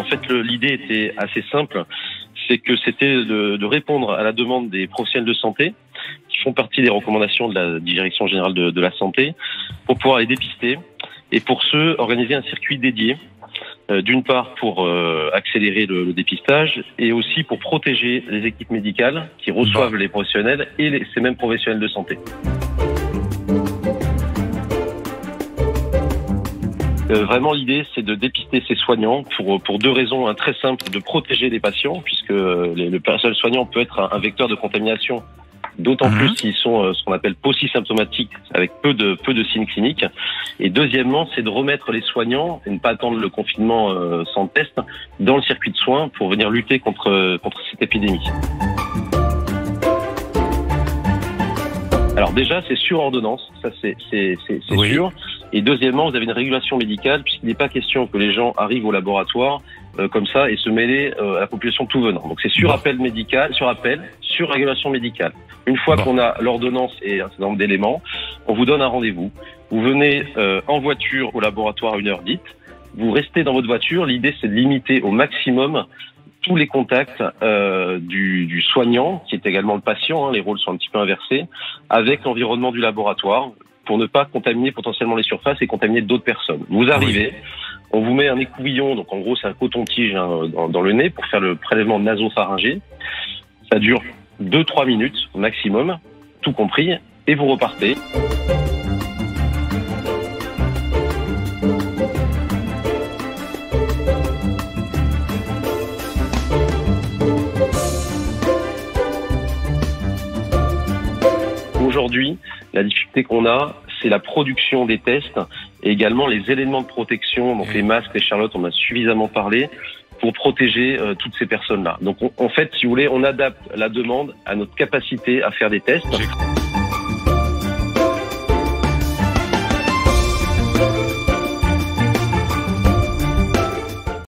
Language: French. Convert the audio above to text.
En fait, l'idée était assez simple, c'est que c'était de répondre à la demande des professionnels de santé qui font partie des recommandations de la Direction générale de la santé pour pouvoir les dépister et pour ce, organiser un circuit dédié. D'une part pour accélérer le dépistage et aussi pour protéger les équipes médicales qui reçoivent les professionnels et ces mêmes professionnels de santé. Vraiment, l'idée, c'est de dépister ces soignants pour deux raisons très simples, de protéger les patients, puisque le personnel soignant peut être un vecteur de contamination, d'autant plus s'ils sont ce qu'on appelle paucisymptomatiques, avec peu de signes cliniques. Et deuxièmement, c'est de remettre les soignants, et ne pas attendre le confinement sans test, dans le circuit de soins pour venir lutter contre cette épidémie. Alors déjà, c'est sur ordonnance, ça c'est sûr. Et deuxièmement, vous avez une régulation médicale, puisqu'il n'est pas question que les gens arrivent au laboratoire comme ça et se mêler à la population tout venant. Donc c'est sur appel médical, sur régulation médicale. Une fois qu'on a l'ordonnance et un certain nombre d'éléments, on vous donne un rendez-vous. Vous venez en voiture au laboratoire à une heure dite. Vous restez dans votre voiture. L'idée, c'est de limiter au maximum tous les contacts du soignant, qui est également le patient, les rôles sont un petit peu inversés, avec l'environnement du laboratoire, pour ne pas contaminer potentiellement les surfaces et contaminer d'autres personnes. Vous arrivez, on vous met un écouvillon, donc en gros c'est un coton-tige dans le nez pour faire le prélèvement nasopharyngé. Ça dure 2-3 minutes au maximum, tout compris, et vous repartez. Aujourd'hui, la difficulté qu'on a, c'est la production des tests et également les éléments de protection, donc les masques, les charlottes, on a suffisamment parlé pour protéger toutes ces personnes-là. Donc en fait, si vous voulez, on adapte la demande à notre capacité à faire des tests.